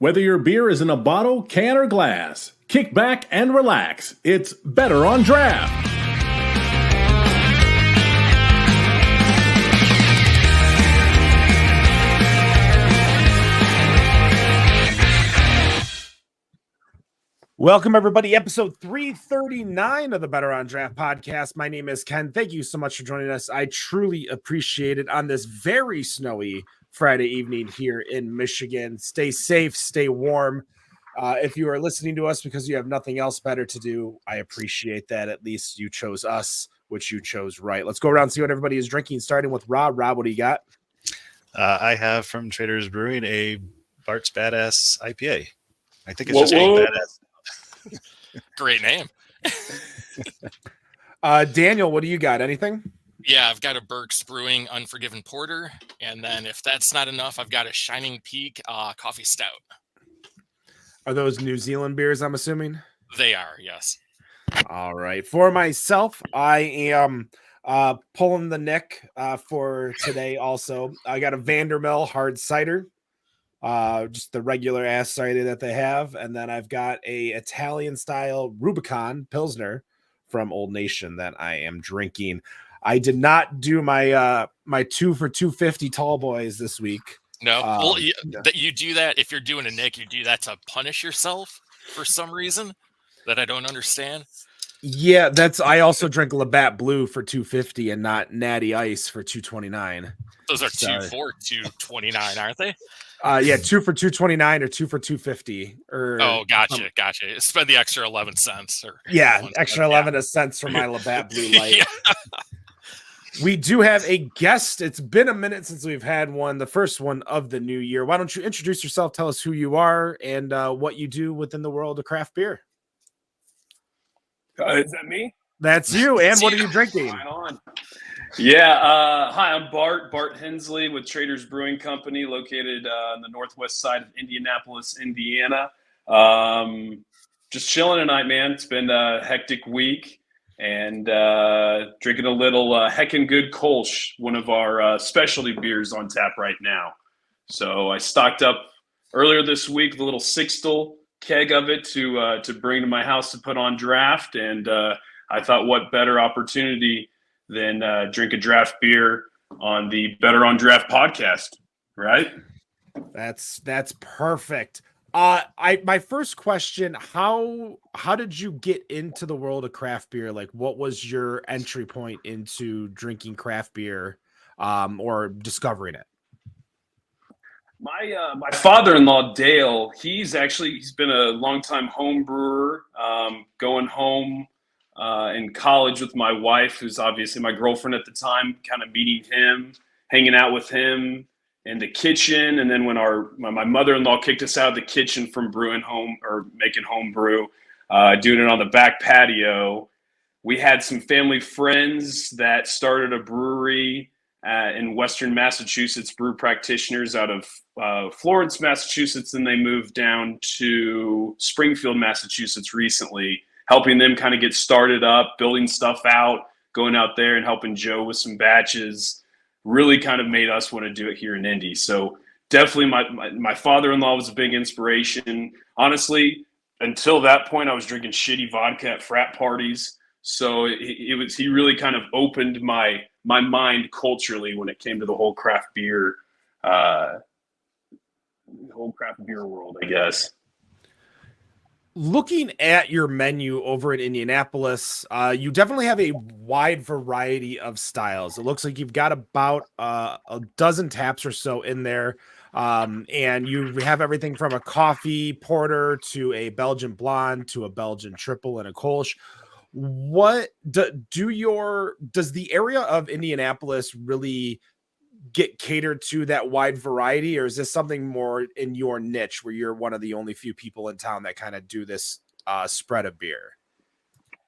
Whether your beer is in a bottle, can, or glass, kick back and relax. It's Better on Draft. Welcome, everybody. Episode 339 of the Better on Draft podcast. My name is Ken. Thank you so much for joining us. I truly appreciate it on this very snowy Friday evening here in Michigan. Stay safe, stay warm. If you are listening to us because you have nothing else better to do, I appreciate that. At least you chose us, which you chose right. Let's go around and see what everybody is drinking, starting with Rob. Rob, what do you got? I have from Traders Brewing a Bart's Badass IPA. I think it's just called Badass. Great name. Daniel, what do you got? Anything? Yeah, I've got a Burke's Brewing Unforgiven Porter. And then if that's not enough, I've got a Shining Peak Coffee Stout. Are those New Zealand beers, I'm assuming? They are, yes. All right. For myself, I am pulling the Nick for today also. I got a Vandermill hard cider. Just the regular ass cider that they have. And then I've got a Italian style Rubicon Pilsner from Old Nation that I am drinking. I did not do my my 2 for $2.50 tall boys this week. No, well, you do that if you're doing a Nick, you do that to punish yourself for some reason that I don't understand. Yeah, I also drink Labatt Blue for $2.50 and not Natty Ice for $2.29. Those are 2 for $2.29, aren't they? Yeah, 2 for $2.29 or 2 for $2.50. Oh, gotcha. Spend the extra 11 cents. Extra 11 cents for my Labatt Blue Light. Yeah. We do have a guest. It's been a minute since we've had one, the first one of the new year. Why don't you introduce yourself? Tell us who you are and what you do within the world of craft beer. Is that me? That's you. And what are you drinking? Right on. Yeah. Hi, I'm Bart Hensley with Traders Brewing Company, located on the northwest side of Indianapolis, Indiana. Just chilling tonight, man. It's been a hectic week, and drinking a little Heckin' Good Kolsch, one of our specialty beers on tap right now. So I stocked up earlier this week with a little Sixtel keg of it to bring to my house to put on draft, and I thought, what better opportunity than drink a draft beer on the Better on Draft podcast, right? That's perfect. My first question, how did you get into the world of craft beer? Like, what was your entry point into drinking craft beer or discovering it? My father-in-law, Dale, he's been a longtime home brewer, going home in college with my wife, who's obviously my girlfriend at the time, kind of meeting him, hanging out with him in the kitchen. And then when my mother-in-law kicked us out of the kitchen from brewing home or making home brew, doing it on the back patio, we had some family friends that started a brewery in Western Massachusetts, brew practitioners out of Florence, Massachusetts. And they moved down to Springfield, Massachusetts recently, helping them kind of get started up, building stuff out, going out there and helping Joe with some batches, really kind of made us want to do it here in Indy. So definitely my father-in-law was a big inspiration. Honestly, until that point, I was drinking shitty vodka at frat parties. So he really kind of opened my mind culturally when it came to the whole craft beer world, I guess. Looking at your menu over in Indianapolis, you definitely have a wide variety of styles. It looks like you've got about a dozen taps or so in there. And you have everything from a coffee porter to a Belgian blonde to a Belgian triple and a Kolsch. What does the area of Indianapolis really get catered to that wide variety, or is this something more in your niche where you're one of the only few people in town that kind of do this spread of beer?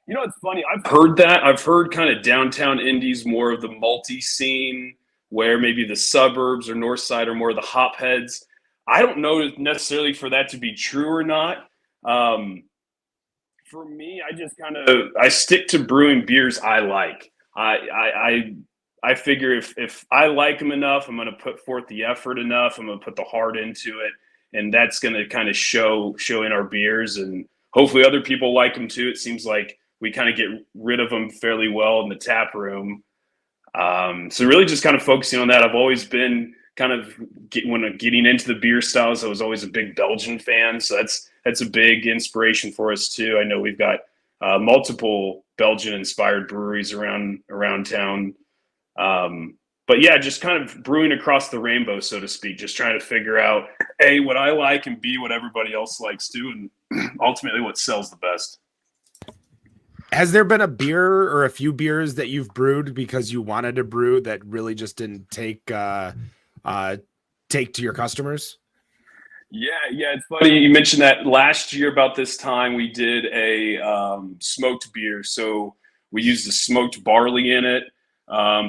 You know, it's funny. I've heard that. I've heard kind of downtown Indy's more of the multi scene, where maybe the suburbs or north side are more of the hopheads. I don't know necessarily for that to be true or not. For me, I stick to brewing beers I like. I figure if I like them enough, I'm going to put forth the effort enough. I'm going to put the heart into it. and that's going to kind of show in our beers, and hopefully other people like them too. It seems like we kind of get rid of them fairly well in the tap room. So really just kind of focusing on that. I've always been kind of when getting into the beer styles, I was always a big Belgian fan. So that's a big inspiration for us too. I know we've got multiple Belgian inspired breweries around town. But yeah, just kind of brewing across the rainbow, so to speak, just trying to figure out A, what I like, and B, what everybody else likes too, and ultimately what sells the best. Has there been a beer or a few beers that you've brewed because you wanted to brew that really just didn't take to your customers? Yeah, it's funny you mentioned that. Last year about this time we did a smoked beer. So we used the smoked barley in it.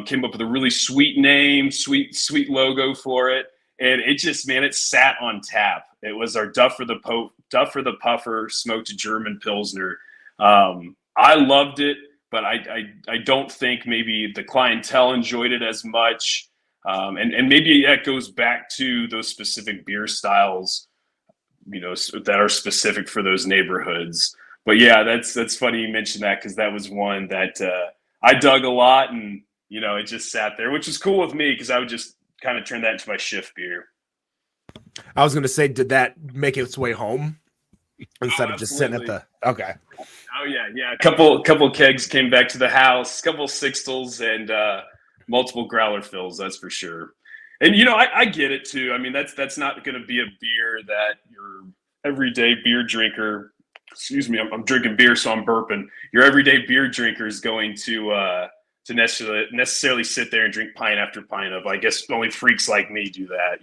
Came up with a really sweet name, sweet logo for it, and it just, man, it sat on tap. It was our Duff for the Puffer smoked German Pilsner. I loved it, but I don't think maybe the clientele enjoyed it as much. And maybe that goes back to those specific beer styles, that are specific for those neighborhoods. But yeah, that's funny you mentioned that, because that was one that I dug a lot, and it just sat there, which is cool with me because I would just kind of turn that into my shift beer. I was going to say, did that make its way home instead of just sitting at the? Okay. Oh yeah. A couple kegs came back to the house, couple Sixtels, and multiple growler fills. That's for sure. And I get it too. I mean, that's not going to be a beer that your everyday beer drinker. Excuse me, I'm drinking beer, so I'm burping. Your everyday beer drinker is going to necessarily sit there and drink pint after pint of. I guess only freaks like me do that.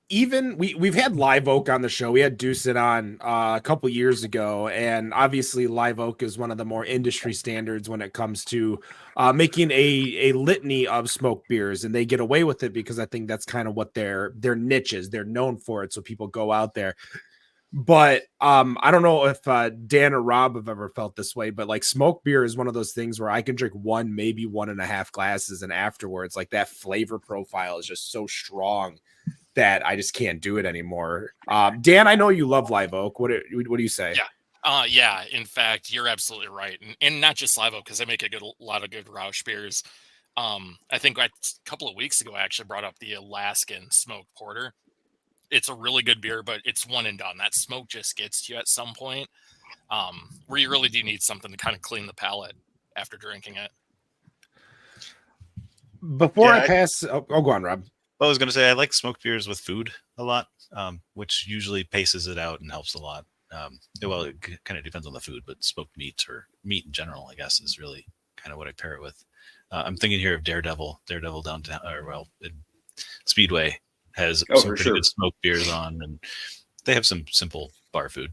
Even we've had Live Oak on the show. We had Deucet on a couple years ago, and obviously Live Oak is one of the more industry standards when it comes to making a litany of smoked beers, and they get away with it because I think that's kind of what their niche is. They're known for it, so people go out there. But I don't know if Dan or Rob have ever felt this way, but like smoked beer is one of those things where I can drink one, maybe 1.5 glasses, and afterwards, like that flavor profile is just so strong that I just can't do it anymore. Dan, I know you love Live Oak. What do you say? Yeah. Yeah. In fact, you're absolutely right. And not just Live Oak, because they make a lot of good Roush beers. I think a couple of weeks ago, I actually brought up the Alaskan smoked porter. It's a really good beer, but it's one and done. That smoke just gets to you at some point, where you really do need something to kind of clean the palate after drinking it. Before I pass, go on, Rob. Well, I was going to say I like smoked beers with food a lot, which usually paces it out and helps a lot. It kind of depends on the food, but smoked meats or meat in general, I guess, is really kind of what I pair it with. I'm thinking here of Daredevil downtown, Speedway has some pretty good smoked beers on, and they have some simple bar food.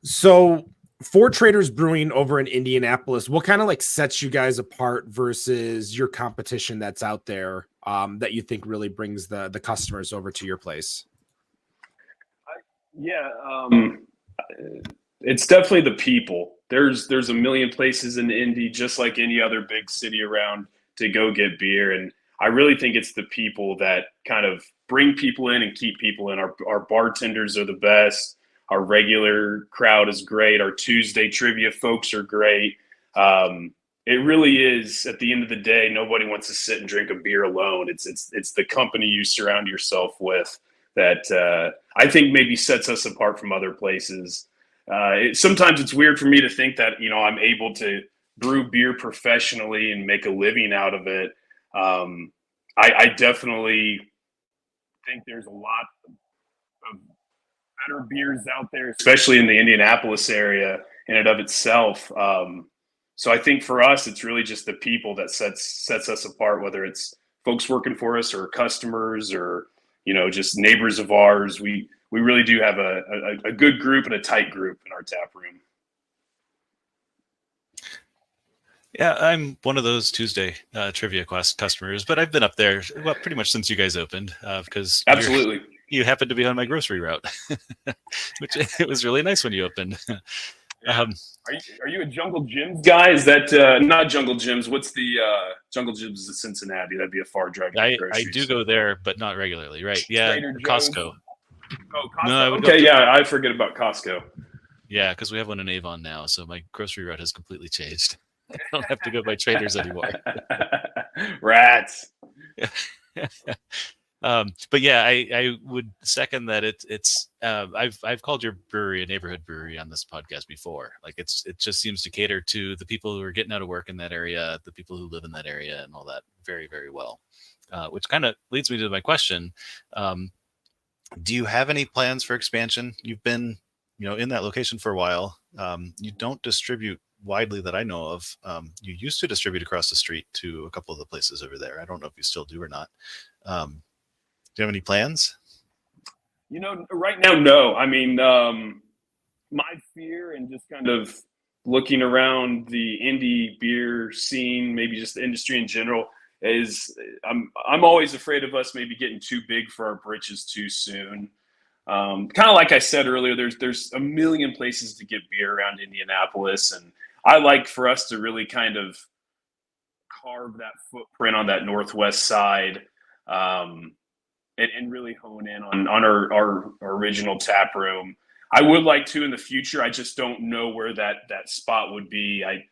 So for Traders Brewing over in Indianapolis, what kind of like sets you guys apart versus your competition that's out there that you think really brings the customers over to your place? It's definitely the people. There's a million places in Indy, just like any other big city around, to go get beer. And I really think it's the people that kind of bring people in and keep people in. Our bartenders are the best. Our regular crowd is great. Our Tuesday trivia folks are great. It really is, at the end of the day, nobody wants to sit and drink a beer alone. It's the company you surround yourself with that I think maybe sets us apart from other places. Sometimes it's weird for me to think that, I'm able to brew beer professionally and make a living out of it. I definitely think there's a lot of better beers out there, especially in the Indianapolis area in and of itself. So I think for us, it's really just the people that sets us apart, whether it's folks working for us or customers or, just neighbors of ours. We really do have a good group and a tight group in our tap room. Yeah, I'm one of those Tuesday trivia quest customers, but I've been up there pretty much since you guys opened because absolutely you happened to be on my grocery route, which it was really nice when you opened. Um, Are you a Jungle Jim's guy? Is that not Jungle Jim's? What's the Jungle Jim's is Cincinnati? That'd be a far drive to get I do groceries. go there, but not regularly. Right? Yeah, Trader Joe's? Costco. Oh, Costco. No, I would go Okay, to- yeah, I forget about Costco. Yeah, because we have one in Avon now, so my grocery route has completely changed. I don't have to go by traders anymore. Rats. But yeah, I would second that. I've called your brewery a neighborhood brewery on this podcast before. Like it just seems to cater to the people who are getting out of work in that area, the people who live in that area, and all that very, very well. Which kind of leads me to my question: do you have any plans for expansion? You've been, in that location for a while. You don't distribute widely that I know of. You used to distribute across the street to a couple of the places over there. I don't know if you still do or not. Do you have any plans? Right now, no. I mean, my fear and just kind of looking around the indie beer scene, maybe just the industry in general, is I'm always afraid of us maybe getting too big for our britches too soon. Kind of like I said earlier, there's a million places to get beer around Indianapolis, and I like for us to really kind of carve that footprint on that northwest side. And really hone in on our original tap room. I would like to in the future. I just don't know where that spot would be. I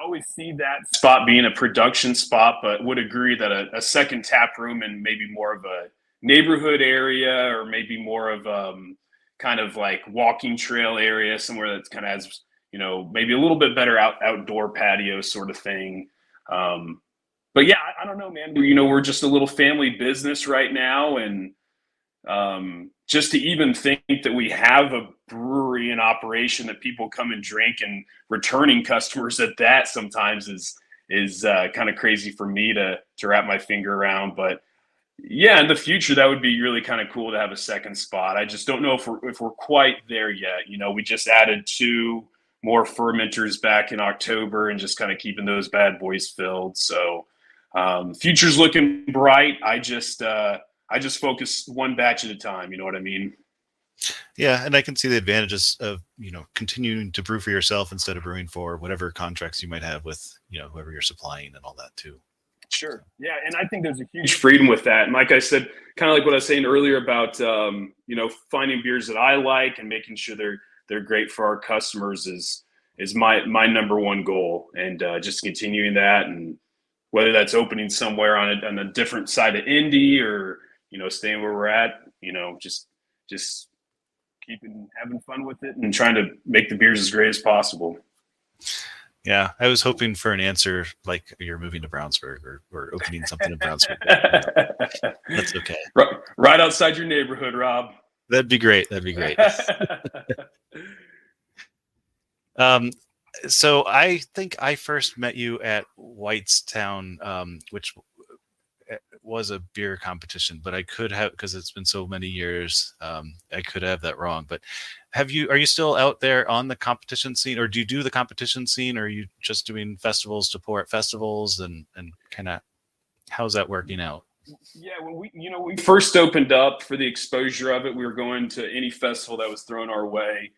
always see that spot being a production spot, but would agree that a second tap room and maybe more of a neighborhood area, or maybe more of kind of like walking trail area, somewhere that kind of has maybe a little bit better outdoor patio sort of thing. But yeah, I don't know, man. We're just a little family business right now, and just to even think that we have a brewery in operation that people come and drink, and returning customers at that sometimes is kind of crazy for me to wrap my finger around. But yeah, in the future, that would be really kind of cool to have a second spot. I just don't know if we're quite there yet. We just added 2 more fermenters back in October, and just kind of keeping those bad boys filled. So. Future's looking bright. I just focus one batch at a time. You know what I mean? Yeah, and I can see the advantages of continuing to brew for yourself instead of brewing for whatever contracts you might have with whoever you're supplying and all that too. Sure. Yeah, and I think there's a huge freedom with that. And like I said, kind of like what I was saying earlier about finding beers that I like and making sure they're great for our customers is my number one goal, and just continuing that. And whether that's opening somewhere on a different side of Indy, or staying where we're at, just having fun with it and trying to make the beers as great as possible. Yeah, I was hoping for an answer like you're moving to Brownsburg or opening something in Brownsburg. That's okay. Right outside your neighborhood, Rob. That'd be great. So I think I first met you at Whitestown, which was a beer competition, but I could have, because it's been so many years, I could have that wrong. But are you still out there on the competition scene, or do you do the competition scene, or are you just doing festivals to pour at festivals, and kind of how's that working out? Yeah, when we first opened up for the exposure of it, we were going to any festival that was thrown our way.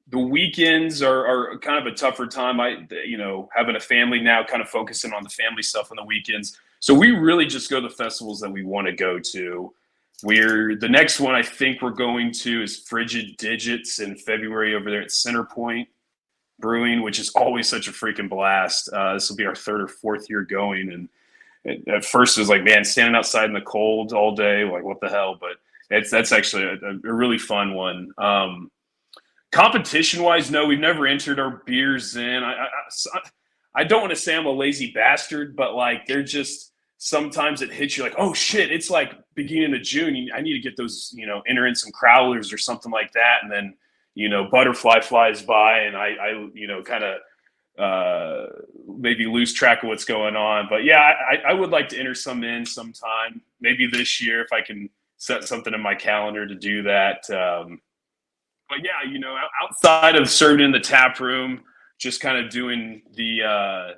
The weekends are kind of a tougher time. Having a family now, kind of focusing on the family stuff on the weekends. So we really just go to festivals that we want to go to. The next one I think we're going to is Frigid Digits in February over there at Centerpoint Brewing, which is always such a freaking blast. This will be our 3rd or 4th year going. And at first it was like, man, standing outside in the cold all day, like what the hell? But that's actually a really fun one. Competition wise, no, we've never entered our beers in. I don't want to say I'm a lazy bastard, but like they're just, sometimes it hits you like, oh shit, it's like beginning of June. I need to get those, enter in some crowlers or something like that. And then, butterfly flies by, and I kind of maybe lose track of what's going on. But yeah, I would like to enter some in sometime, maybe this year, if I can set something in my calendar to do that. But yeah, outside of serving in the tap room, just kind of doing the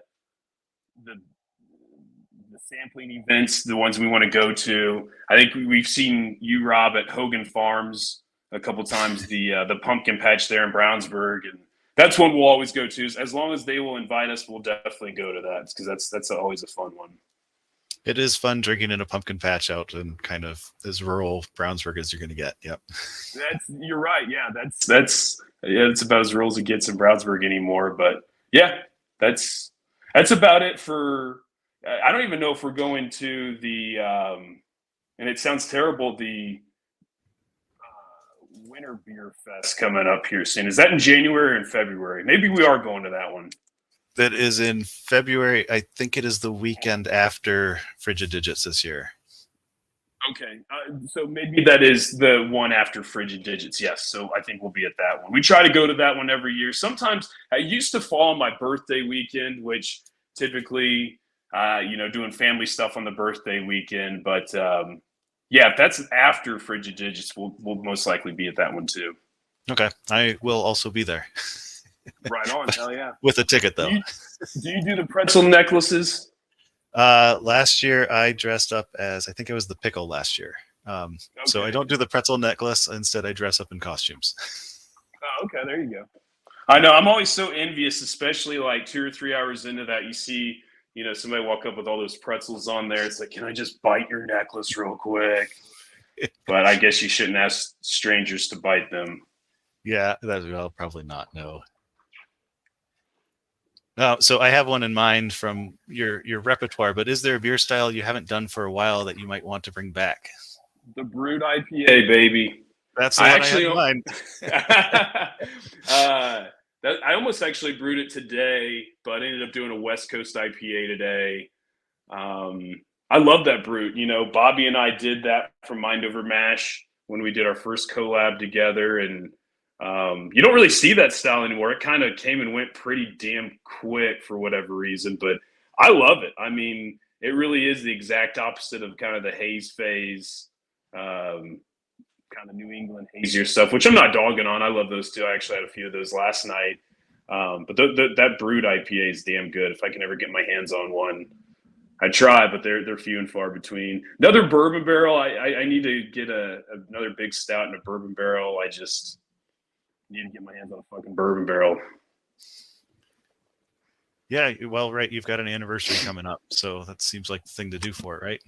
sampling events, the ones we want to go to. I think we've seen you, Rob, at Hogan Farms a couple times the pumpkin patch there in Brownsburg, and that's one we'll always go to. As long as they will invite us, we'll definitely go to that because that's always a fun one. It is fun drinking in a pumpkin patch out in kind of as rural Brownsburg as you're going to get. Yep. You're right. Yeah, it's about as rural as it gets in Brownsburg anymore. But yeah, that's about it for. I don't even know if we're going to the. And it sounds terrible. The Winter Beer Fest coming up here soon. Is that in January or in February? Maybe we are going to that one. That is in February. I think it is the weekend after Frigid Digits this year. Okay. So maybe that is the one after Frigid Digits. Yes. So I think we'll be at that one. We try to go to that one every year. Sometimes I used to fall on my birthday weekend, which typically, doing family stuff on the birthday weekend. But yeah, if that's after Frigid Digits, we'll most likely be at that one too. Okay. I will also be there. Right on. Hell yeah. With a ticket, though. Do you do the pretzel necklaces? Last year, I dressed up as, I think it was the pickle last year. So I don't do the pretzel necklace. Instead, I dress up in costumes. Oh, okay. There you go. I know. I'm always so envious, especially like 2 or 3 hours into that. You see, somebody walk up with all those pretzels on there. It's like, can I just bite your necklace real quick? But I guess you shouldn't ask strangers to bite them. Yeah, probably not. No. So I have one in mind from your repertoire, but is there a beer style you haven't done for a while that you might want to bring back? The brewed IPA, baby. That's the one I had in mind. I almost actually brewed it today, but I ended up doing a West Coast IPA today. I love that brew. Bobby and I did that for Mind Over Mash when we did our first collab together, and you don't really see that style anymore. It kind of came and went pretty damn quick for whatever reason, but I love it. I mean, it really is the exact opposite of kind of the haze phase, kind of New England hazier stuff, which I'm not dogging on. I love those too. I actually had a few of those last night. But that brewed IPA is damn good. If I can ever get my hands on one, I try, but they're few and far between. Another bourbon barrel. I need to get another big stout and a bourbon barrel. I just need to get my hands on a fucking bourbon barrel. Yeah, well, right. You've got an anniversary coming up, so that seems like the thing to do for it, right?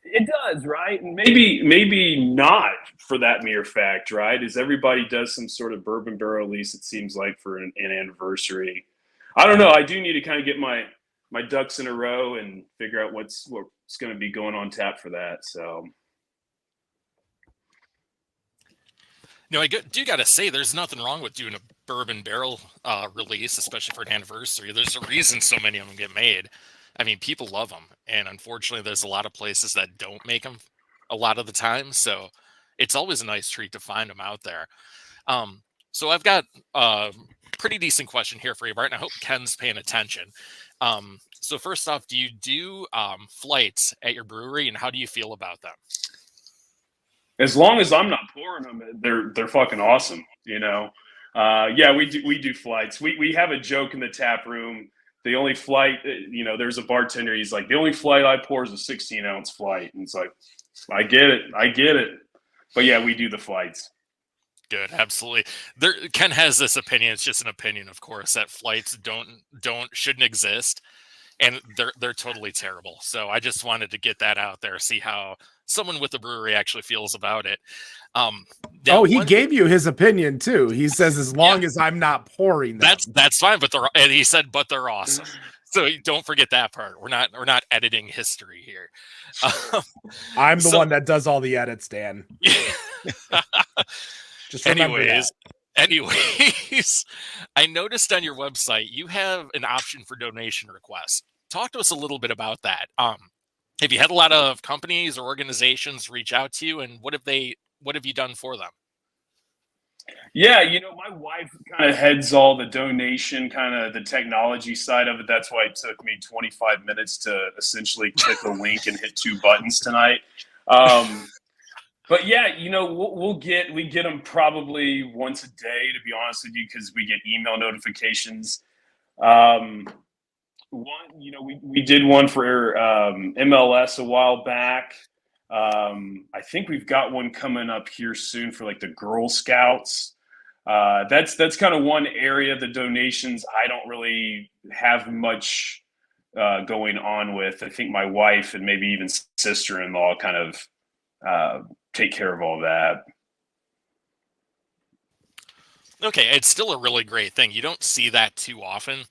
It does, right? And maybe not for that mere fact, right? Is everybody does some sort of bourbon barrel release, it seems like, for an anniversary. I don't know. I do need to kind of get my ducks in a row and figure out what's going to be going on tap for that. So. No, I do got to say, there's nothing wrong with doing a bourbon barrel release, especially for an anniversary. There's a reason so many of them get made. I mean, people love them. And unfortunately, there's a lot of places that don't make them a lot of the time. So it's always a nice treat to find them out there. So I've got a pretty decent question here for you, Bart, and I hope Ken's paying attention. So first off, do you do flights at your brewery, and how do you feel about them? As long as I'm not pouring them, they're fucking awesome. Yeah, we do flights. We have a joke in the tap room. The only flight, there's a bartender. He's like, the only flight I pour is a 16-ounce flight, and it's like, I get it. But yeah, we do the flights. Good, absolutely. Ken has this opinion. It's just an opinion, of course, that flights shouldn't exist, and they're totally terrible. So I just wanted to get that out there, see how someone with the brewery actually feels about it. He gave you his opinion too. He says, as long as I'm not pouring them. That's fine, but he said, but they're awesome. So don't forget that part. We're not editing history here. I'm the one that does all the edits, Dan. Just anyways, I noticed on your website you have an option for donation requests. Talk to us a little bit about that. Have you had a lot of companies or organizations reach out to you, and what have you done for them? Yeah, my wife kind of heads all the donation, kind of the technology side of it. That's why it took me 25 minutes to essentially click a link and hit 2 buttons tonight. But yeah, we get them probably once a day, to be honest with you, because we get email notifications. We did one for MLS a while back. I think we've got one coming up here soon for like the Girl Scouts. That's kind of one area. The donations I don't really have much going on with. I think my wife and maybe even sister-in-law kind of take care of all that. Okay, it's still a really great thing. You don't see that too often,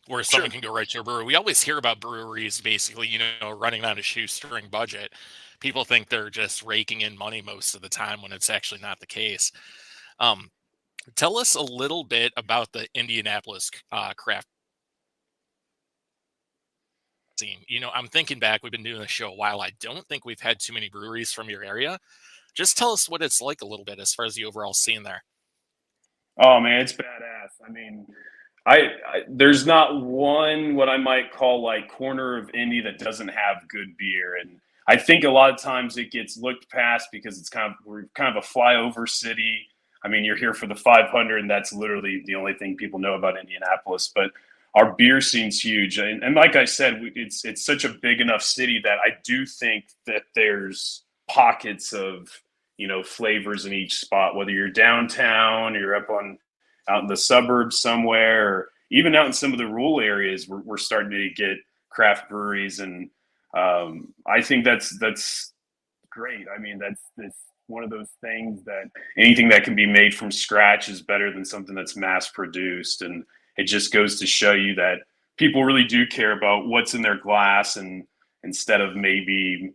where someone can go right to a brewery. We always hear about breweries basically, running on a shoestring budget. People think they're just raking in money most of the time when it's actually not the case. Tell us a little bit about the Indianapolis craft scene. I'm thinking back, we've been doing this show a while. I don't think we've had too many breweries from your area. Just tell us what it's like a little bit as far as the overall scene there. Oh man, it's badass. I mean, I there's not one what I might call like corner of Indy that doesn't have good beer, and I think a lot of times it gets looked past because we're kind of a flyover city. I mean, you're here for the 500, and that's literally the only thing people know about Indianapolis. But our beer scene's huge, and like I said, it's such a big enough city that I do think that there's pockets of flavors in each spot, whether you're downtown, you're out in the suburbs somewhere, or even out in some of the rural areas, we're starting to get craft breweries, and I think that's great. I mean, that's one of those things that anything that can be made from scratch is better than something that's mass produced, and it just goes to show you that people really do care about what's in their glass, and instead of maybe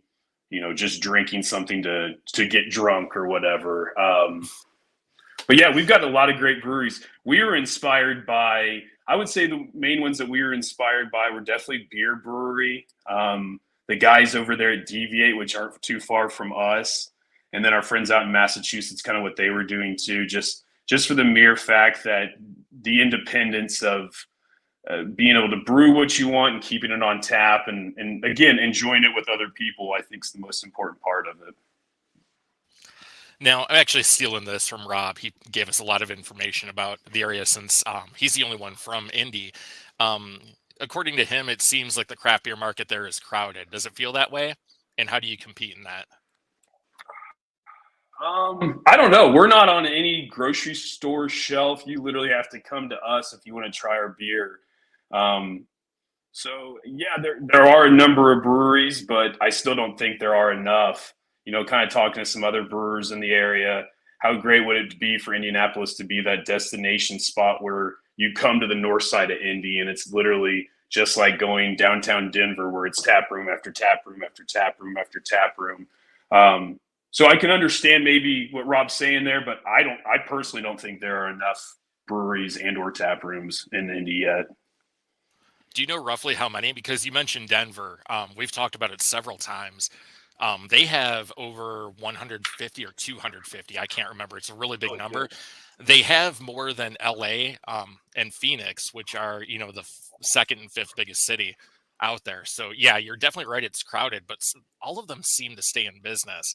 just drinking something to get drunk or whatever. But yeah, we've got a lot of great breweries. We were inspired by, I would say the main ones that we were inspired by were definitely Beer Brewery. The guys over there at Deviate, which aren't too far from us. And then our friends out in Massachusetts, kind of what they were doing too, just for the mere fact that the independence of being able to brew what you want and keeping it on tap, and again, enjoying it with other people, I think is the most important part of it. Now, I'm actually stealing this from Rob. He gave us a lot of information about the area since he's the only one from Indy. According to him, it seems like the craft beer market there is crowded. Does it feel that way? And how do you compete in that? I don't know. We're not on any grocery store shelf. You literally have to come to us if you want to try our beer. So yeah, there are a number of breweries, but I still don't think there are enough. Kind of talking to some other brewers in the area, how great would it be for Indianapolis to be that destination spot where you come to the north side of Indy, and it's literally just like going downtown Denver, where it's tap room after tap room after tap room after tap room. So I can understand maybe what Rob's saying there, but I personally don't think there are enough breweries and or tap rooms in Indy yet. Do you know roughly how many? Because you mentioned Denver. We've talked about it several times. They have over 150 or 250. I can't remember. It's a really big number. They have more than LA and Phoenix, which are, the second and fifth biggest city out there. So yeah, you're definitely right. It's crowded, but all of them seem to stay in business.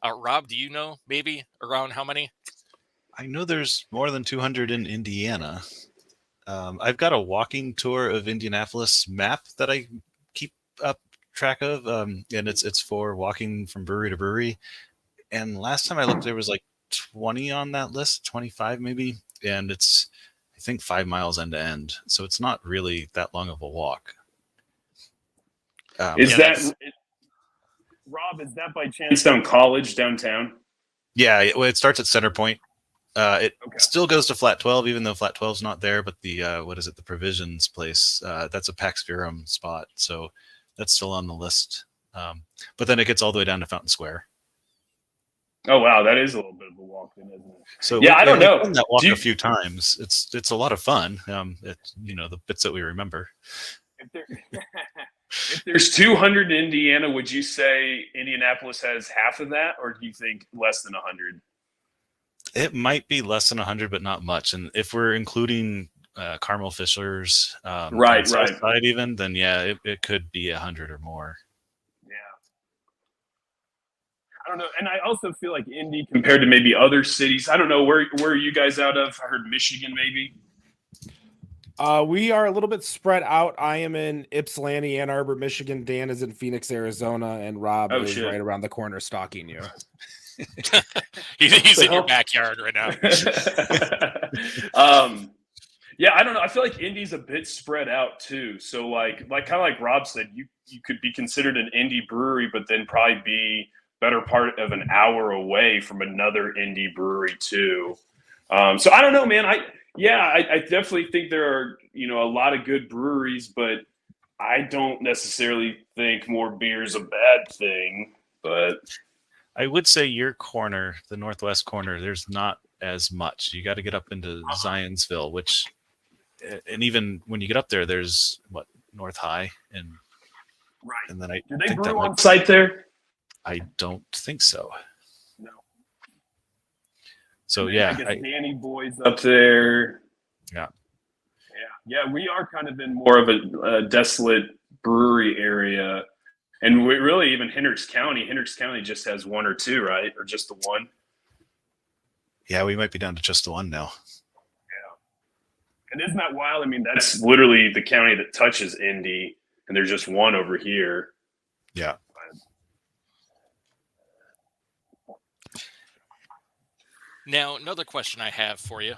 Rob, do you know maybe around how many? I know there's more than 200 in Indiana. I've got a walking tour of Indianapolis map that I keep up track of, and it's for walking from brewery to brewery. And last time I looked, there was like 20 on that list, 25 maybe, and it's I think 5 miles end to end, so it's not really that long of a walk. Rob? Is that by chance down College downtown? Yeah, it starts at Center Point. It still goes to Flat 12, even though Flat 12's not there. But the the Provisions place, that's a Pax Verum spot, so that's still on the list. But then it gets all the way down to Fountain Square. Oh wow, that is a little bit of a walk, then, isn't it? So yeah, I don't know. We've done that walk a few times. It's a lot of fun. The bits that we remember. If there's 200 in Indiana, would you say Indianapolis has half of that, or do you think less than 100? It might be less than 100, but not much. And if we're including Carmel Fishers, right, South side even, then yeah, it could be 100 or more. Yeah, I don't know. And I also feel like Indy, compared to maybe other cities, I don't know where are you guys out of? I heard Michigan, maybe. We are a little bit spread out. I am in Ypsilanti, Ann Arbor, Michigan. Dan is in Phoenix, Arizona, and Rob Oh, is shit. right around the corner stalking you. He's in your hell? backyard right now. Yeah, I don't know. I feel like Indy's a bit spread out too. So like kind of like Rob said, you could be considered an indie brewery, but then probably be better part of an hour away from another indie brewery too. So I don't know, man. I definitely think there are, a lot of good breweries, but I don't necessarily think more beer is a bad thing. But I would say your corner, the northwest corner, there's not as much. You got to get up into Zionsville, and even when you get up there, there's North High, and and then I do they think brew that on site there? I don't think so. No. So I yeah, guess Danny Boy's up there. Yeah. We are kind of in more of a desolate brewery area, and we really even Hendricks County just has one or two, right? Or just the one. yeah, we might be down to just the one now. And isn't that wild? I mean, that's literally the county that touches Indy, and there's just one over here. Yeah. Now, another question I have for you.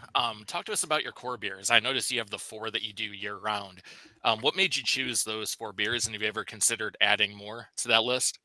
Talk to us about your core beers. I noticed you have the 4 that you do year round. What made you choose those 4 beers, and have you ever considered adding more to that list?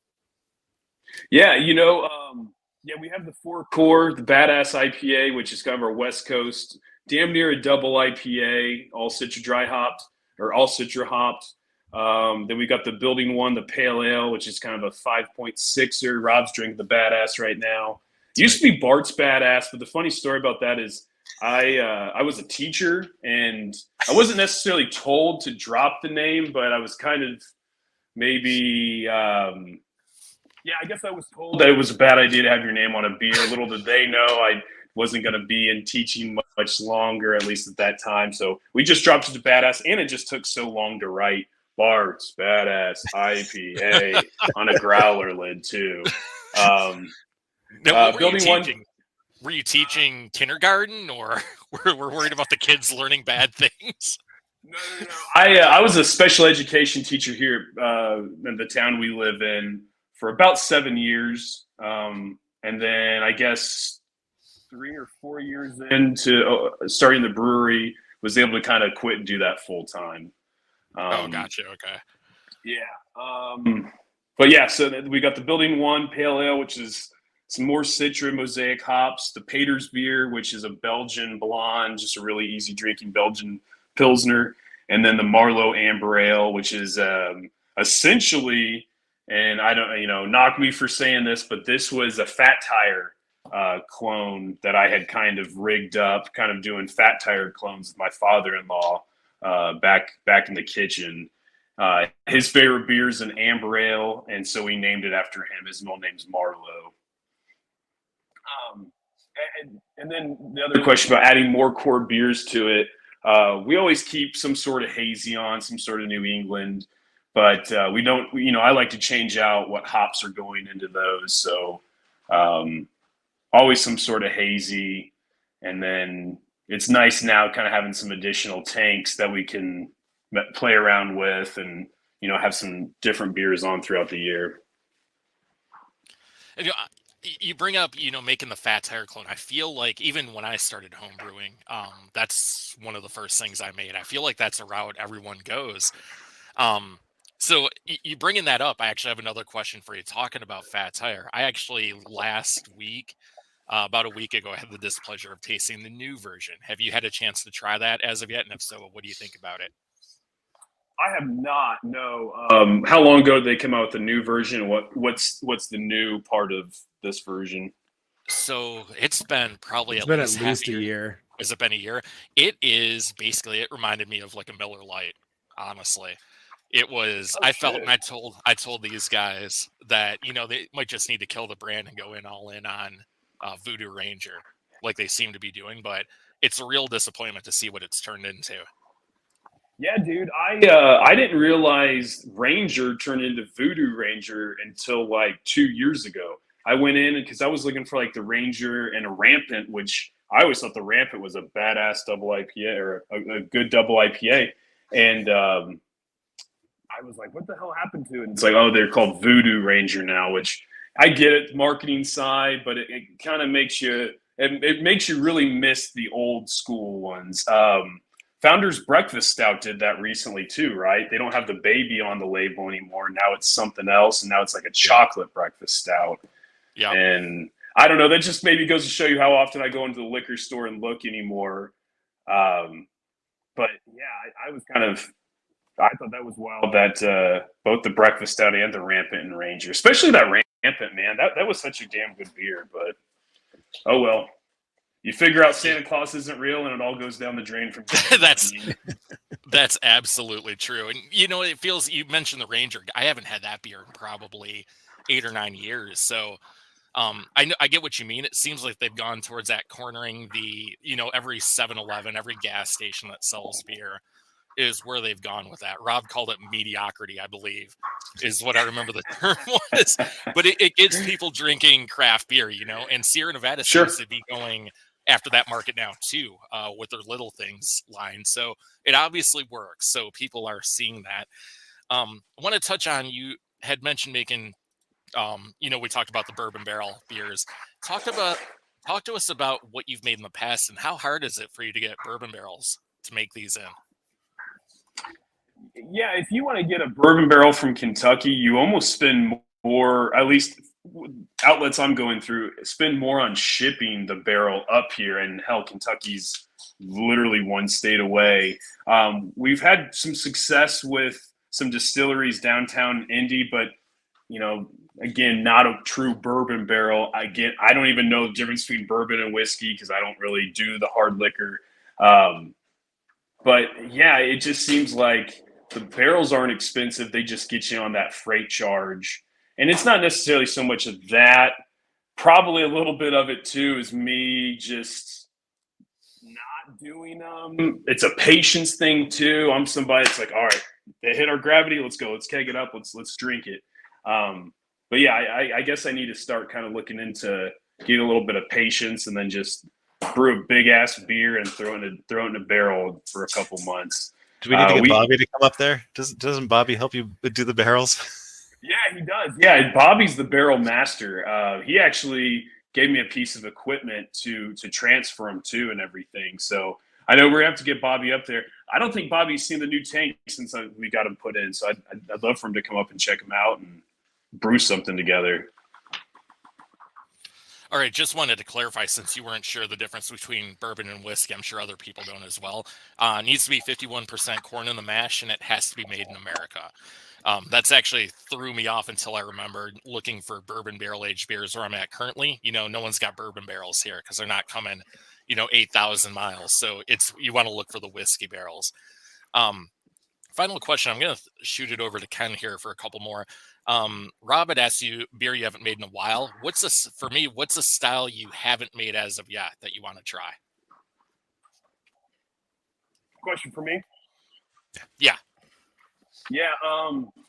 Yeah, we have the 4 core, the Badass IPA, which is kind of our West Coast, damn near a double IPA, all Citra dry hopped or all Citra hopped. Then we got the Building 1, the Pale Ale, which is kind of a 5.6er. Rob's drinking the Badass right now. It used to be Bart's Badass, but the funny story about that is I was a teacher, and I wasn't necessarily told to drop the name, but I was kind of maybe I guess I was told that it was a bad idea to have your name on a beer. Little did they know I wasn't going to be in teaching much longer, at least at that time. So we just dropped it to Badass, and it just took so long to write Bart's Badass IPA on a growler lid too. Now, what were you Building 1. teaching? Were you teaching kindergarten, or we're worried about the kids learning bad things? No. I was a special education teacher here in the town we live in for about 7 years. And then I guess 3 or 4 years into starting the brewery, was able to kind of quit and do that full time. Gotcha. Okay. Yeah. But yeah, so we got the Building 1 Pale Ale, which is some more Citra Mosaic hops, the Paters beer, which is a Belgian blonde, just a really easy drinking Belgian Pilsner, and then the Marlowe Amber Ale, which is essentially, and I don't, knock me for saying this, but this was a Fat Tire clone that I had kind of rigged up, kind of doing Fat Tire clones with my father-in-law back in the kitchen. His favorite beer is an Amber Ale, and so we named it after him. His middle name's Marlowe. And then the other question about adding more core beers to it, we always keep some sort of hazy on, some sort of New England, but we don't, I like to change out what hops are going into those. So always some sort of hazy. And then it's nice now kind of having some additional tanks that we can play around with and, have some different beers on throughout the year. You bring up, making the Fat Tire clone. I feel like even when I started home brewing, that's one of the first things I made. I feel like that's a route everyone goes. So you bringing that up, I actually have another question for you. Talking about Fat Tire, I actually last week, about a week ago, I had the displeasure of tasting the new version. Have you had a chance to try that as of yet? And if so, what do you think about it? I have not. No. How long ago did they come out with the new version? What's the new part of this version? So it's been probably It's at been least at least half a year. Has it been a year? It is basically. It reminded me of like a Miller Lite. Honestly, it was. I felt, and I told these guys that they might just need to kill the brand and go all in on Voodoo Ranger, like they seem to be doing. But it's a real disappointment to see what it's turned into. Yeah, dude, I didn't realize Ranger turned into Voodoo Ranger until like 2 years ago. I went in because I was looking for like the Ranger and a Rampant, which I always thought the Rampant was a badass double IPA or a good double IPA. And I was like, what the hell happened to it? And it's like, oh, they're called Voodoo Ranger now, which I get it, marketing side, but it kind of makes you, it makes you really miss the old school ones. Founders Breakfast Stout did that recently too, right? They don't have the baby on the label anymore. Now it's something else, and now it's like a chocolate breakfast stout. Yeah. And I don't know. That just maybe goes to show you how often I go into the liquor store and look anymore. But yeah, I was kind of, I thought that was wild that both the breakfast stout and the Rampant and Ranger, especially that Rampant, man, that was such a damn good beer. But oh well. You figure out Santa Claus isn't real, and it all goes down the drain from That's absolutely true. And it feels, you mentioned the Ranger. I haven't had that beer in probably 8 or 9 years. So I get what you mean. It seems like they've gone towards that cornering the, every 7-Eleven, every gas station that sells beer is where they've gone with that. Rob called it mediocrity, I believe, is what I remember the term was. But it gets people drinking craft beer, and Sierra Nevada seems to be going after that market now too, with their Little Things line. So it obviously works. So people are seeing that. I want to touch on, you had mentioned making, we talked about the bourbon barrel beers. Talk to us about what you've made in the past, and how hard is it for you to get bourbon barrels to make these in? Yeah, if you want to get a bourbon barrel from Kentucky, you almost spend more, at least outlets I'm going through, spend more on shipping the barrel up here. And hell, Kentucky's literally one state away. We've had some success with some distilleries downtown Indy, but again, not a true bourbon barrel. I don't even know the difference between bourbon and whiskey because I don't really do the hard liquor. But yeah, it just seems like the barrels aren't expensive. They just get you on that freight charge. And it's not necessarily so much of that. Probably a little bit of it too is me just not doing them. It's a patience thing too. I'm somebody that's like, all right, they hit our gravity. Let's go. Let's keg it up. Let's drink it. But yeah, I guess I need to start kind of looking into getting a little bit of patience and then just brew a big ass beer and throw it in a barrel for a couple months. Do we need to get Bobby to come up there? Doesn't Bobby help you do the barrels? Yeah, he does. Yeah, Bobby's the barrel master. He actually gave me a piece of equipment to transfer them to and everything. So I know we're gonna have to get Bobby up there. I don't think Bobby's seen the new tank since we got him put in. So I'd love for him to come up and check him out and brew something together. All right, just wanted to clarify, since you weren't sure the difference between bourbon and whiskey, I'm sure other people don't as well. It needs to be 51% corn in the mash, and it has to be made in America. That's actually threw me off until I remembered looking for bourbon barrel-aged beers where I'm at currently. No one's got bourbon barrels here because they're not coming, 8,000 miles. So you want to look for the whiskey barrels. Final question. I'm going to shoot it over to Ken here for a couple more. Rob had asked you beer you haven't made in a while. What's a style you haven't made as of yet that you want to try? Question for me? Yeah. Yeah.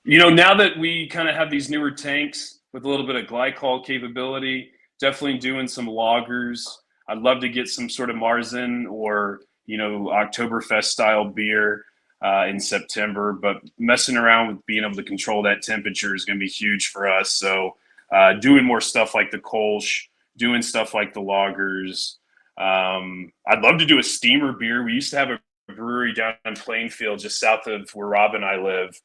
Now that we kind of have these newer tanks with a little bit of glycol capability, definitely doing some lagers. I'd love to get some sort of Marzen or, Oktoberfest style beer in September, but messing around with being able to control that temperature is going to be huge for us. So doing more stuff like the Kolsch, doing stuff like the lagers. I'd love to do a steamer beer. We used to have a brewery down in Plainfield, just south of where Rob and I live.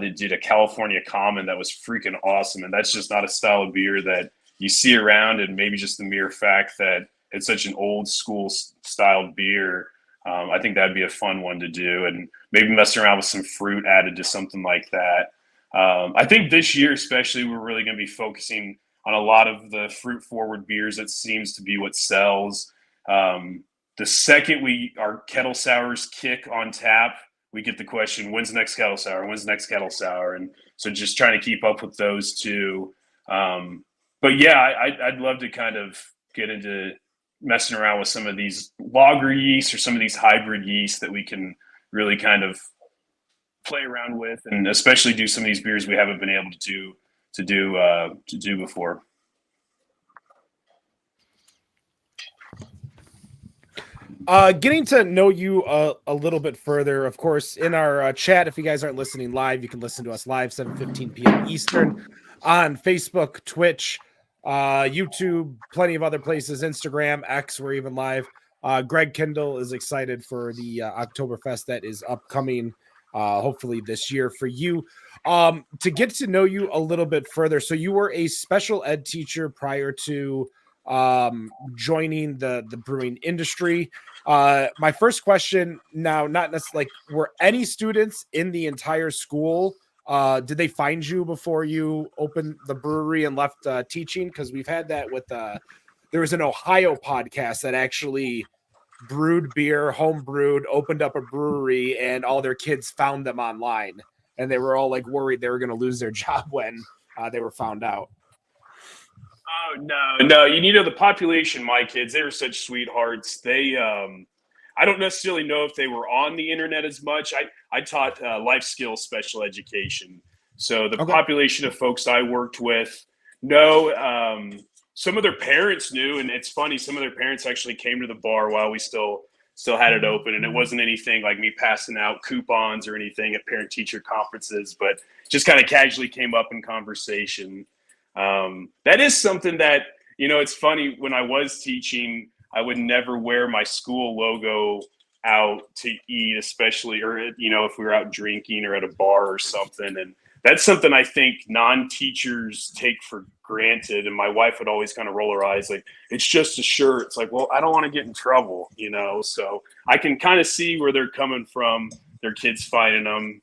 They did a California Common that was freaking awesome. And that's just not a style of beer that you see around. And maybe just the mere fact that it's such an old school style beer. I think that'd be a fun one to do, and maybe messing around with some fruit added to something like that. I think this year, especially, we're really going to be focusing on a lot of the fruit forward beers. That seems to be what sells. The second our kettle sours kick on tap, we get the question, when's the next kettle sour? When's the next kettle sour? And so just trying to keep up with those two. But yeah, I'd love to kind of get into messing around with some of these lager yeast or some of these hybrid yeast that we can really kind of play around with, and especially do some of these beers we haven't been able to do before. Getting to know you a little bit further, of course, in our chat. If you guys aren't listening live, you can listen to us live 7:15 p.m. Eastern on Facebook, Twitch, YouTube, plenty of other places, Instagram, X. We're even live. Greg Kendall is excited for the Oktoberfest that is upcoming, hopefully this year for you. To get to know you a little bit further, so you were a special ed teacher prior to joining the brewing industry. My first question now, not necessarily like, were any students in the entire school? Did they find you before you opened the brewery and left teaching? Because we've had that with there was an Ohio podcast that actually brewed beer, home brewed, opened up a brewery, and all their kids found them online, and they were all like worried they were going to lose their job when they were found out. Oh no! You know the population. My kids, they were such sweethearts. They, I don't necessarily know if they were on the internet as much. I taught life skills special education, so the population of folks I worked with, no. Some of their parents knew, and it's funny. Some of their parents actually came to the bar while we still had it open, and it wasn't anything like me passing out coupons or anything at parent teacher conferences, but just kind of casually came up in conversation. That is something that, it's funny. When I was teaching, I would never wear my school logo out to eat, especially, or, if we were out drinking or at a bar or something. And that's something I think non-teachers take for granted. And my wife would always kind of roll her eyes like, it's just a shirt. It's like, well, I don't want to get in trouble, so I can kind of see where they're coming from, their kids finding them.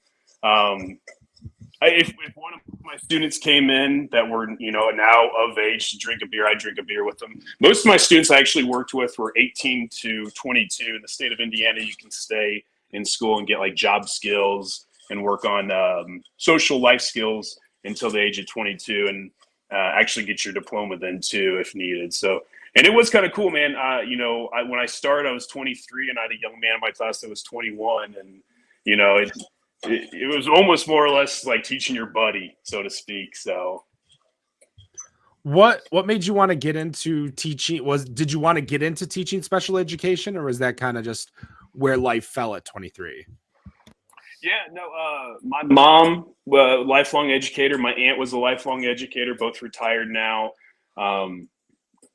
If one of my students came in that were, now of age to drink a beer, I drink a beer with them. Most of my students I actually worked with were 18 to 22. In the state of Indiana, you can stay in school and get like job skills and work on social life skills until the age of 22, and actually get your diploma then too if needed. So, and it was kind of cool, man. When I started, I was 23, and I had a young man in my class that was 21, and it was almost more or less like teaching your buddy, so to speak. So what made you want to get into teaching? Did you want to get into teaching special education, or was that kind of just where life fell at 23? Yeah, no, my mom, lifelong educator. My aunt was a lifelong educator, both retired now.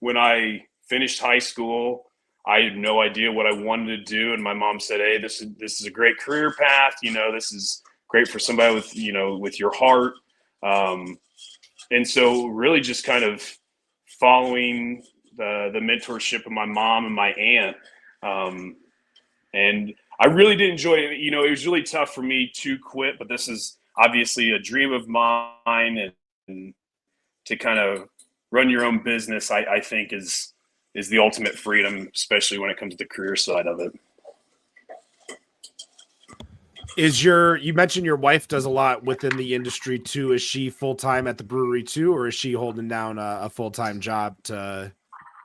When I finished high school, I had no idea what I wanted to do. And my mom said, hey, this is a great career path. This is great for somebody with, with your heart. And so really just kind of following the mentorship of my mom and my aunt. And I really did enjoy it. It was really tough for me to quit, but this is obviously a dream of mine, and to kind of run your own business, I think is the ultimate freedom, especially when it comes to the career side of it. You mentioned your wife does a lot within the industry too. Is she full-time at the brewery too, or is she holding down a full-time job to,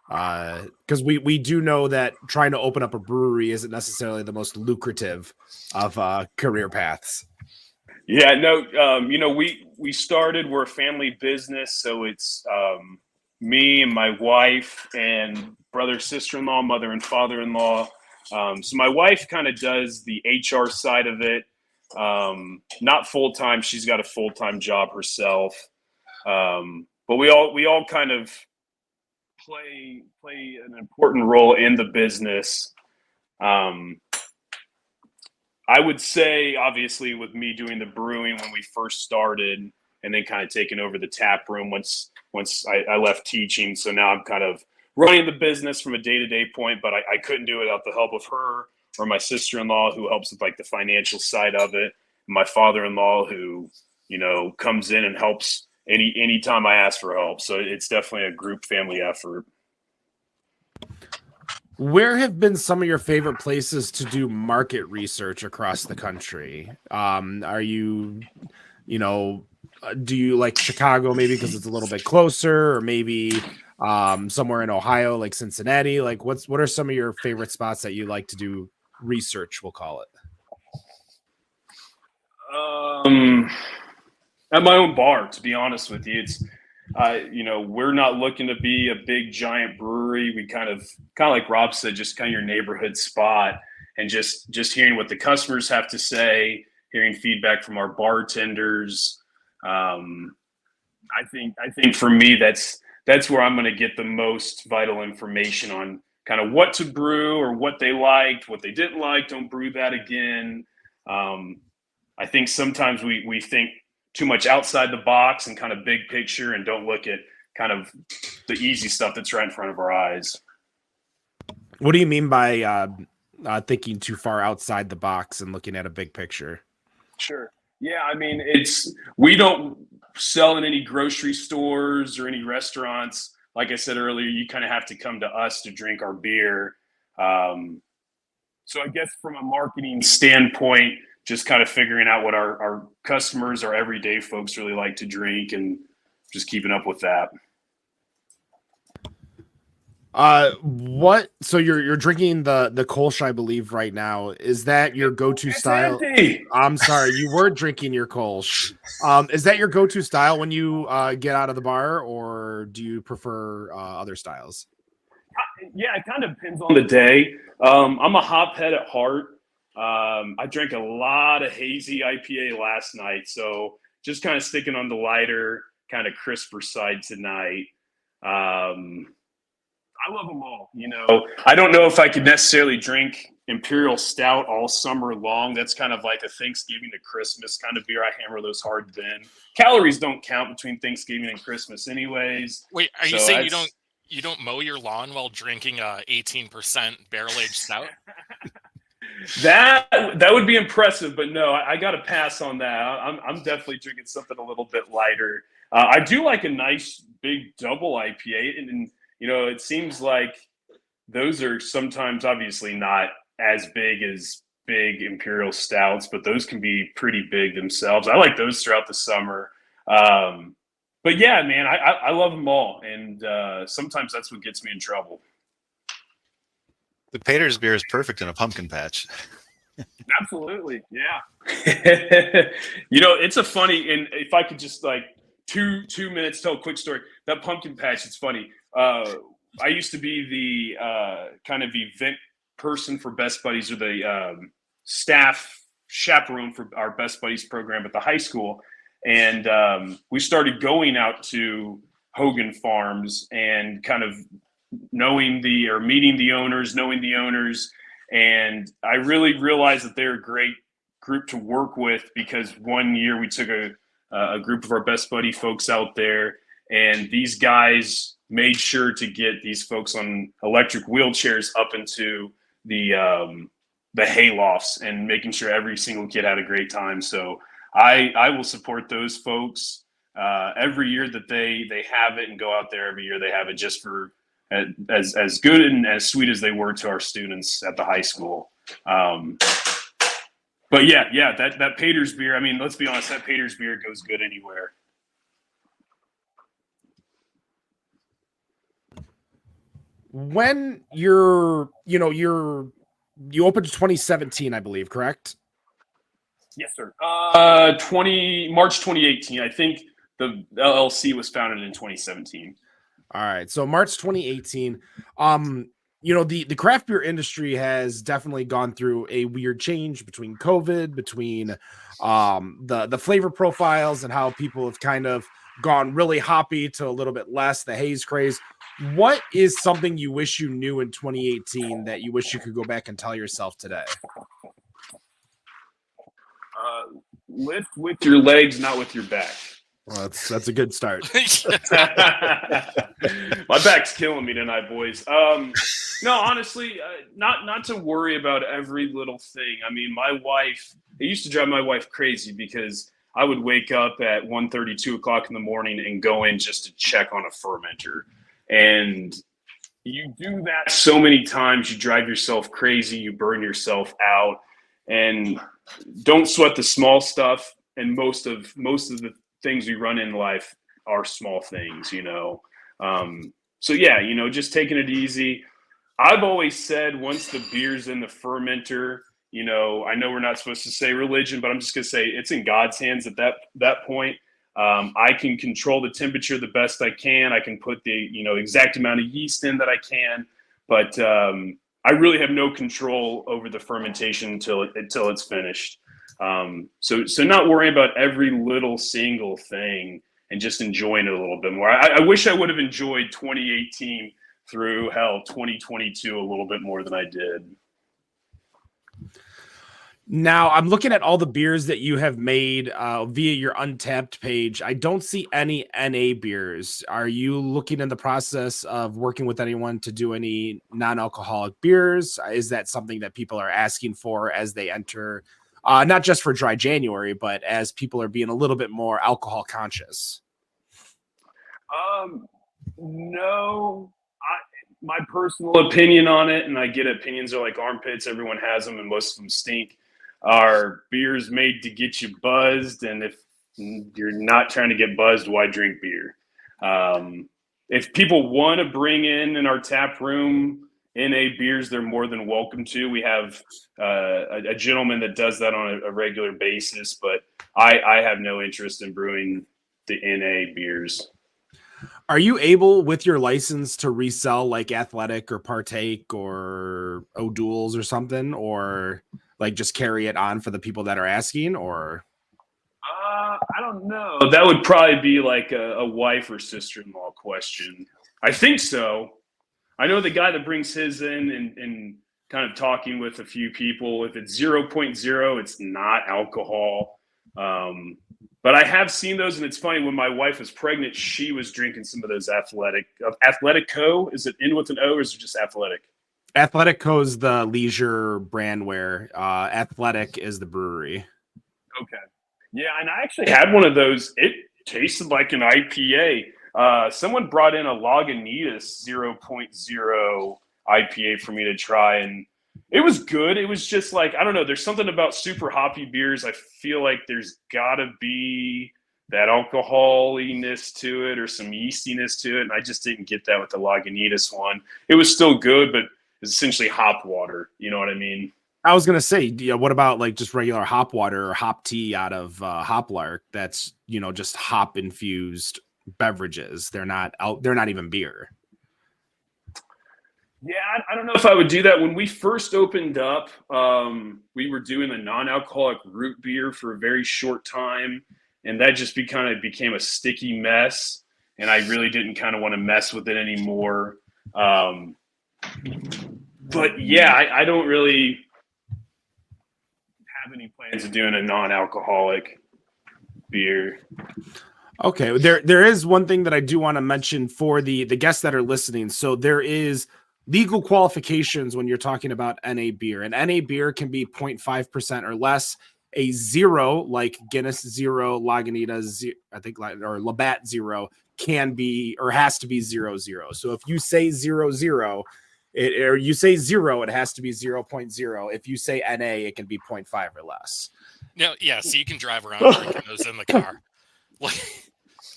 because we do know that trying to open up a brewery isn't necessarily the most lucrative of career paths. Yeah, no, we started, we're a family business. So it's me and my wife and brother, sister-in-law, mother and father-in-law. So my wife kind of does the HR side of it. Not full-time. She's got a full-time job herself. But we all kind of play an important role in the business. I would say, obviously, with me doing the brewing when we first started, and then kind of taking over the tap room once I left teaching. So now I'm kind of running the business from a day-to-day point, but I couldn't do it without the help of her or my sister-in-law, who helps with like the financial side of it. My father-in-law, who, comes in and helps anytime I ask for help. So it's definitely a group family effort. Where have been some of your favorite places to do market research across the country? Are you, do you like Chicago maybe because it's a little bit closer, or maybe somewhere in Ohio like Cincinnati? Like what are some of your favorite spots that you like to do research, we'll call it? At my own bar, to be honest with you. we're not looking to be a big giant brewery. We kind of like Rob said, just kind of your neighborhood spot, and just hearing what the customers have to say, hearing feedback from our bartenders. I think for me, that's where I'm going to get the most vital information on kind of what to brew or what they liked, what they didn't like. Don't brew that again. I think sometimes we think too much outside the box and kind of big picture, and don't look at kind of the easy stuff that's right in front of our eyes. What do you mean by thinking too far outside the box and looking at a big picture? Sure. Yeah, I mean, we don't sell in any grocery stores or any restaurants. Like I said earlier, you kind of have to come to us to drink our beer. So I guess from a marketing standpoint, just kind of figuring out what our customers, our everyday folks really like to drink, and just keeping up with that. So you're drinking the Kolsch, I believe, right now. Is that your go-to style? Empty. I'm sorry, you were drinking your Kolsch. Is that your go-to style when you get out of the bar, or do you prefer other styles? Yeah, it kind of depends on the day. I'm a hophead at heart. I drank a lot of hazy IPA last night, so just kind of sticking on the lighter, kind of crisper side tonight. I love them all. I don't know if I could necessarily drink Imperial Stout all summer long. That's kind of like a Thanksgiving to Christmas kind of beer. I hammer those hard then. Calories don't count between Thanksgiving and Christmas anyways. Wait, are you saying you don't mow your lawn while drinking a 18% barrel-aged stout? That would be impressive, but no, I got to pass on that. I'm definitely drinking something a little bit lighter. I do like a nice big double IPA, and it seems like those are sometimes obviously not as big as big Imperial Stouts, but those can be pretty big themselves. I like those throughout the summer. But yeah, man, I love them all, and sometimes that's what gets me in trouble. The Pater's beer is perfect in a pumpkin patch. Absolutely, yeah. It's a funny, and if I could just like two minutes tell a quick story. That pumpkin patch, it's funny. I used to be the kind of event person for Best Buddies, or the staff chaperone for our Best Buddies program at the high school. And we started going out to Hogan Farms and kind of meeting the owners, knowing the owners. And I really realized that they're a great group to work with, because one year we took a group of our Best Buddy folks out there, and these guys made sure to get these folks on electric wheelchairs up into the haylofts, and making sure every single kid had a great time. So I will support those folks every year that they have it, and go out there every year they have it, just for as good and as sweet as they were to our students at the high school. But yeah, that Pater's beer, I mean, let's be honest, that Pater's beer goes good anywhere. When you opened in 2017, I believe, correct? Yes, sir. March 2018. I think the LLC was founded in 2017. All right. So March 2018. The craft beer industry has definitely gone through a weird change between COVID, between the flavor profiles, and how people have kind of gone really hoppy to a little bit less, the haze craze. What is something you wish you knew in 2018 that you wish you could go back and tell yourself today? Lift with your legs, not with your back. Well, that's a good start. My back's killing me tonight, boys. No, honestly, not to worry about every little thing. I mean, it used to drive my wife crazy, because I would wake up at 1:30, 2 o'clock in the morning and go in just to check on a fermenter. And you do that so many times, you drive yourself crazy, you burn yourself out, and don't sweat the small stuff. And most of the things we run in life are small things, So yeah, just taking it easy. I've always said, once the beer's in the fermenter, I know we're not supposed to say religion, but I'm just going to say it's in God's hands at that point. I can control the temperature the best I can. I can put the exact amount of yeast in that I can, but I really have no control over the fermentation until it's finished. So not worrying about every little single thing and just enjoying it a little bit more. I wish I would have enjoyed 2018 through 2022 a little bit more than I did. Now I'm looking at all the beers that you have made via your Untapped page. I don't see any NA beers. Are you looking in the process of working with anyone to do any non-alcoholic beers? Is that something that people are asking for as they enter, not just for Dry January, but as people are being a little bit more alcohol conscious? No. My personal opinion on it, and I get opinions are like armpits. Everyone has them, and most of them stink. Are beers made to get you buzzed, and if you're not trying to get buzzed, why drink beer? If people want to bring in our tap room NA beers, they're more than welcome to. We have a gentleman that does that on a regular basis, but I have no interest in brewing the NA beers. Are you able, with your license, to resell like Athletic or Partake or O'Doul's or something, or like just carry it on for the people that are asking? Or I don't know. That would probably be like a wife or sister-in-law question. I think so. I know the guy that brings his in and kind of talking with a few people. If it's 0.0, it's not alcohol. But I have seen those, and it's funny. When my wife was pregnant, she was drinking some of those Athletic Co. Is it in with an O, or is it just Athletic? Athletic Co. is the leisure brand where Athletic is the brewery. Okay. Yeah, and I actually had one of those. It tasted like an IPA. Someone brought in a Lagunitas 0.0 IPA for me to try, and it was good. It was just like, I don't know, there's something about super hoppy beers. I feel like there's got to be that alcoholiness to it or some yeastiness to it, and I just didn't get that with the Lagunitas one. It was still good, but it's essentially hop water. You know what I mean? I was gonna say, what about like just regular hop water or hop tea out of Hoplark? That's just hop infused beverages. They're not even beer. Yeah, I don't know if I would do that. When we first opened up, we were doing a non-alcoholic root beer for a very short time, and that just became a sticky mess, and I really didn't kind of want to mess with it anymore. But yeah, I don't really have any plans of doing a non-alcoholic beer. Okay, there is one thing that I do want to mention for the guests that are listening. So there is legal qualifications when you're talking about NA beer. And NA beer can be 0.5% or less. A zero, like Guinness Zero, Lagunitas, I think, or Labatt Zero, can be or has to be 0.0. So if you say 0.0, or you say zero, it has to be 0.0. If you say NA, it can be 0.5 or less. No, yeah. So you can drive around drinking those in the car,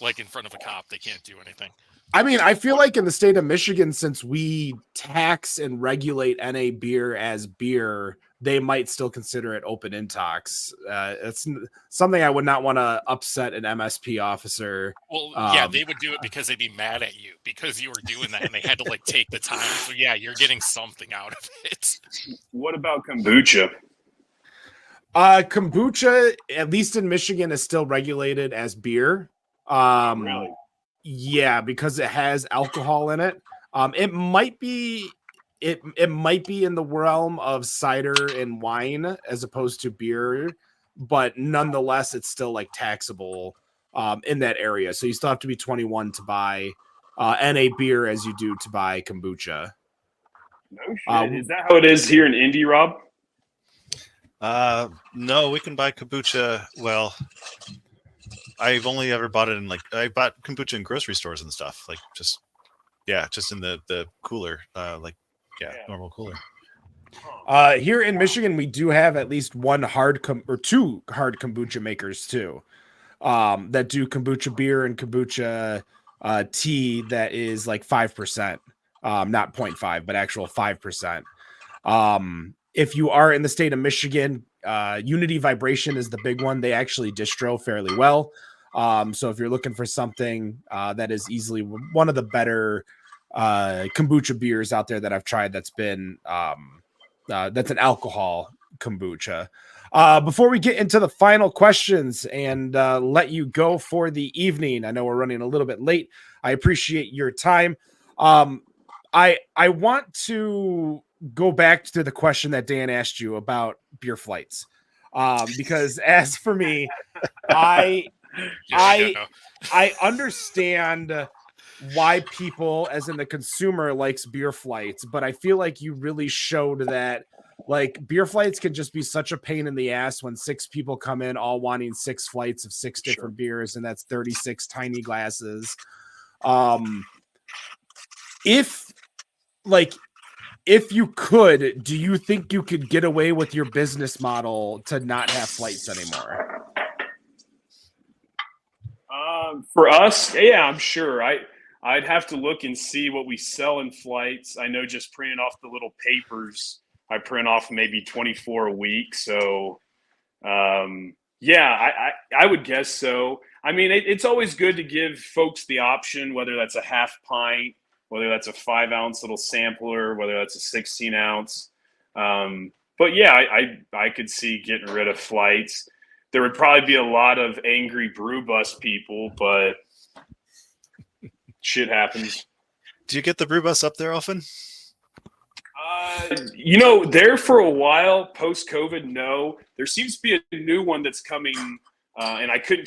like in front of a cop. They can't do anything. I mean, I feel like in the state of Michigan, since we tax and regulate NA beer as beer, they might still consider it open intox. It's something I would not want to upset an MSP officer. Well, yeah, they would do it because they'd be mad at you because you were doing that and they had to like take the time. So yeah, you're getting something out of it. What about kombucha? Kombucha, at least in Michigan, is still regulated as beer. Really? Yeah, because it has alcohol in it. It might be in the realm of cider and wine as opposed to beer, but nonetheless, it's still like taxable in that area. So you still have to be 21 to buy NA beer as you do to buy kombucha. No shit. Is that how it is here in Indy, Rob? No, we can buy kombucha. Well, I've only ever bought it I bought kombucha in grocery stores and stuff. Like just in the cooler, normal cooler. Here in Michigan, we do have at least one two hard kombucha makers too, that do kombucha beer and kombucha tea that is like 5%, not 0.5, but actual 5%. If you are in the state of Michigan, Unity Vibration is the big one. They actually distro fairly well. So if you're looking for something that is easily one of the better kombucha beers out there that I've tried, that's been that's an alcohol kombucha. Before we get into the final questions and let you go for the evening, I know we're running a little bit late. I appreciate your time. I want to go back to the question that Dan asked you about beer flights, because as for me, I understand why people, as in the consumer, likes beer flights, but I feel like you really showed that like beer flights can just be such a pain in the ass when 6 people come in all wanting 6 flights of 6 different beers, and that's 36 tiny glasses. If you could, do you think you could get away with your business model to not have flights anymore? For us, yeah, I'm sure. I'd have to look and see what we sell in flights. I know just printing off the little papers, I print off maybe 24 a week. So, yeah, I would guess so. I mean, it's always good to give folks the option, whether that's a half pint, whether that's a 5-ounce little sampler, whether that's a 16 ounce. But yeah, I could see getting rid of flights. There would probably be a lot of angry brew bus people, but shit happens. Do you get the brew bus up there often? There for a while, post-COVID, no. There seems to be a new one that's coming, and I couldn't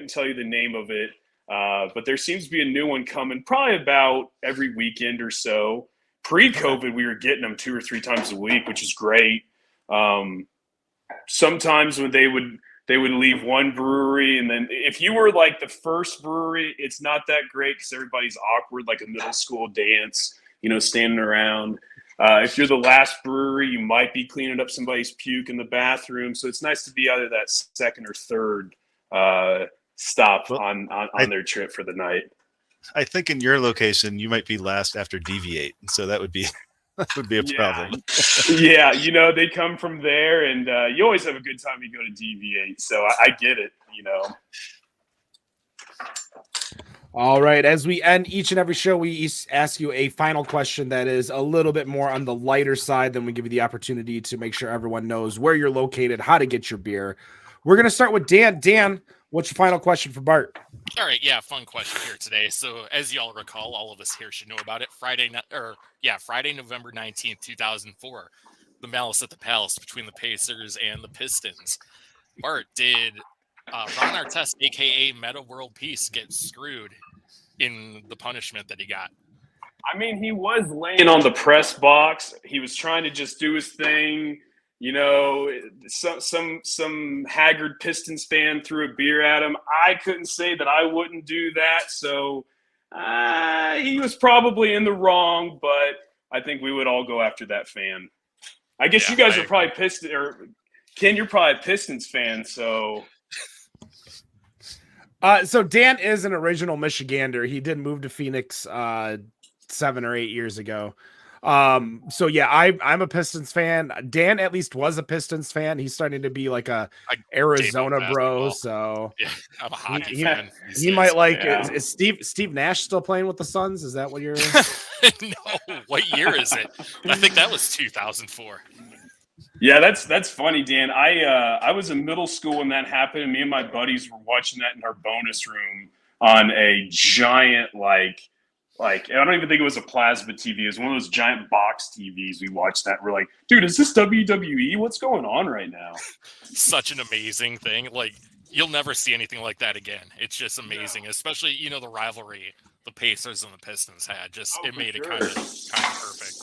tell you the name of it, but there seems to be a new one coming, probably about every weekend or so. Pre-COVID, we were getting them 2 or 3 times a week, which is great. Sometimes when they would leave one brewery, and then if you were like the first brewery, it's not that great because everybody's awkward, like a middle school dance, standing around. If you're the last brewery, you might be cleaning up somebody's puke in the bathroom. So it's nice to be either that second or third stop on their trip for the night. I think in your location, you might be last after Deviate. So that would be a problem. Yeah, they come from there, and you always have a good time when you go to Deviate. So I get it, All right. As we end each and every show, we ask you a final question that is a little bit more on the lighter side. Then we give you the opportunity to make sure everyone knows where you're located, how to get your beer. We're going to start with Dan. Dan, what's your final question for Bart? All right. Yeah. Fun question here today. So as you all recall, all of us here should know about it. Friday, November 19th, 2004, the Malice at the Palace between the Pacers and the Pistons. Bart, did Ron Artest, a.k.a. Meta World Peace, get screwed in the punishment that he got? I mean, he was laying on the press box. He was trying to just do his thing. Some haggard Pistons fan threw a beer at him. I couldn't say that I wouldn't do that. So he was probably in the wrong, but I think we would all go after that fan. I guess you guys are probably Pistons, or Ken, you're probably a Pistons fan, so. So Dan is an original Michigander. He did move to Phoenix 7 or 8 years ago. So yeah, I'm a Pistons fan. Dan at least was a Pistons fan. He's starting to be like a Arizona bro. So yeah, I'm a hockey fan. He might like. Yeah. Is Steve Nash still playing with the Suns? Is that what you're? No. What year is it? I think that was 2004. Yeah, that's funny, Dan. I was in middle school when that happened, and me and my buddies were watching that in our bonus room on a giant like I don't even think it was a plasma TV. It was one of those giant box TVs. We watched that. We're like, dude, is this WWE? What's going on right now? Such an amazing thing. Like, you'll never see anything like that again. It's just amazing, especially the rivalry the Pacers and the Pistons had. It made it kind of perfect.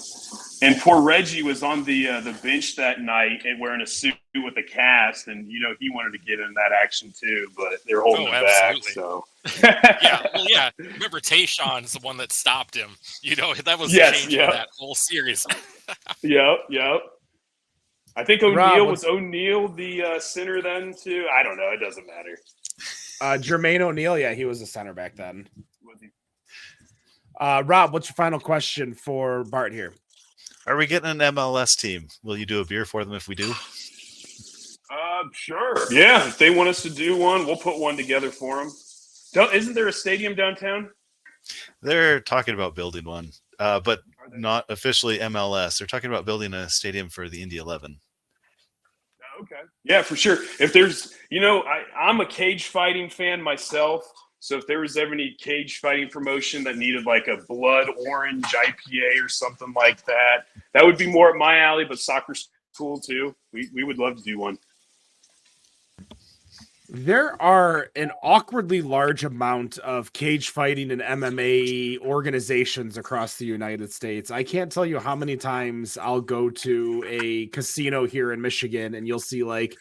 And poor Reggie was on the bench that night and wearing a suit with a cast, and he wanted to get in that action too, but they're holding him back. So yeah. Remember, Tayshawn's the one that stopped him. That was the change of that whole series. Yep. I think was O'Neal the center then too. I don't know. It doesn't matter. Jermaine O'Neal, yeah, he was a center back then. Rob, what's your final question for Bart here? Are we getting an MLS team? Will you do a beer for them if we do? Sure. Yeah, if they want us to do one, we'll put one together for them. Isn't there a stadium downtown? They're talking about building one, but not officially MLS. They're talking about building a stadium for the Indy 11. Okay. Yeah, for sure. If there's, I'm a cage fighting fan myself. So if there was ever any cage fighting promotion that needed like a blood orange IPA or something like that, that would be more at my alley, but soccer's cool too. We would love to do one. There are an awkwardly large amount of cage fighting and MMA organizations across the United States. I can't tell you how many times I'll go to a casino here in Michigan and you'll see like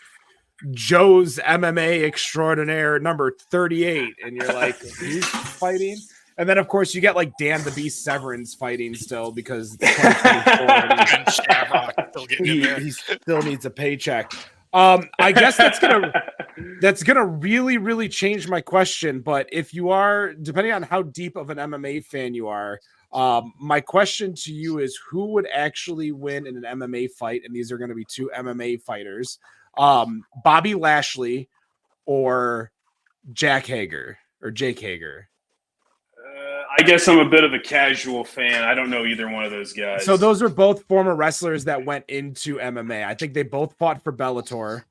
Joe's MMA extraordinaire number 38. And you're like, who's fighting? And then, of course, you get like Dan the Beast Severance fighting still because it's 2024. He still needs a paycheck. I guess that's gonna really, really change my question. But if you are, depending on how deep of an MMA fan you are, my question to you is who would actually win in an MMA fight? And these are going to be two MMA fighters, Bobby Lashley or Jake Hager. I guess I'm a bit of a casual fan. I don't know either one of those guys. So those are both former wrestlers that went into MMA. I think they both fought for Bellator.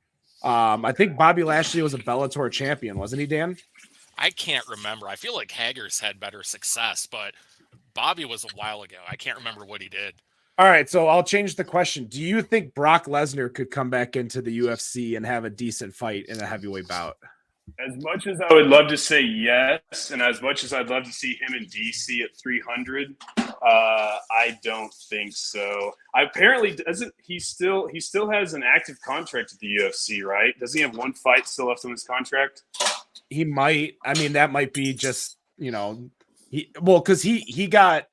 I think Bobby Lashley was a Bellator champion, wasn't he, Dan? I can't remember. I feel like Hager's had better success, but Bobby was a while ago. I can't remember what he did. All right, so I'll change the question. Do you think Brock Lesnar could come back into the UFC and have a decent fight in a heavyweight bout? As much as I would love to say yes, and as much as I'd love to see him in DC at 300, I don't think so. Apparently, doesn't he still has an active contract at the UFC, right? Doesn't he have one fight still left on his contract? He might. I mean, that might be just because he got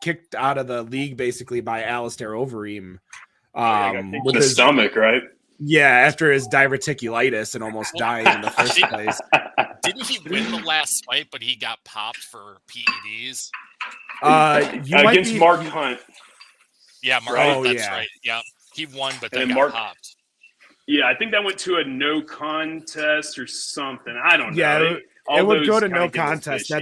kicked out of the league basically by Alistair Overeem. With his stomach, right? Yeah, after his diverticulitis and almost dying in the first place. Didn't he win the last fight, but he got popped for PEDs? Against Mark Hunt. Yeah, Mark Hunt, that's right. Yeah, he won, but then got popped. Yeah, I think that went to a no contest or something. I don't know. Yeah, it would go to no contest.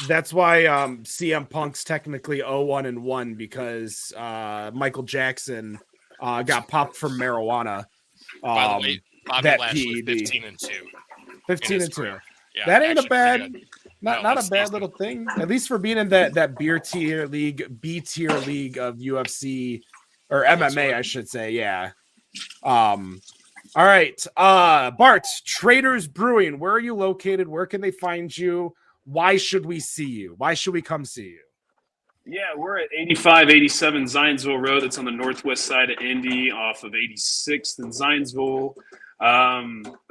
That's why CM Punk's technically 0-1-1 because Michael Jackson got popped from marijuana. By the way, Bobby Lashley 15-2. 15-2. Yeah, that ain't a bad, not a bad little thing. At least for being in that B tier league of UFC or MMA, I should say. Yeah. All right. Bart, Traders Brewing. Where are you located? Where can they find you? Why should we see you? Why should we come see you? Yeah, we're at 8587 Zionsville Road. That's on the northwest side of Indy off of 86th and Zionsville.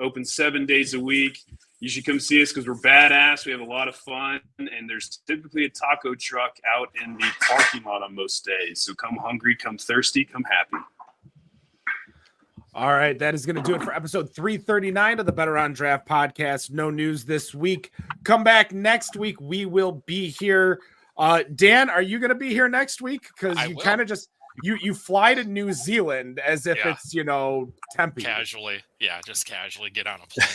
Open 7 days a week. You should come see us because we're badass. We have a lot of fun. And there's typically a taco truck out in the parking lot on most days. So come hungry, come thirsty, come happy. All right, that is going to do it for episode 339 of the Better on Draft podcast. No news this week. Come back next week. We will be here. Dan, are you going to be here next week? Because you kind of just you fly to New Zealand as if it's Tempe. Casually, just casually get on a plane.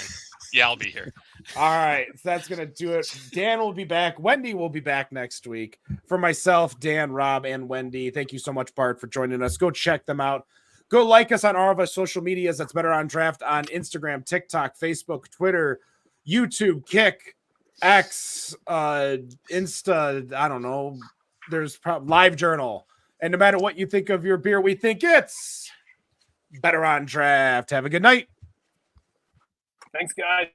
Yeah, I'll be here. All right, so that's going to do it. Dan will be back. Wendy will be back next week. For myself, Dan, Rob, and Wendy, thank you so much, Bart, for joining us. Go check them out. Go like us on all of our social medias. That's Better on Draft on Instagram, TikTok, Facebook, Twitter, YouTube, Kick, X, Insta. I don't know. There's Live Journal. And no matter what you think of your beer, we think it's Better on Draft. Have a good night. Thanks, guys.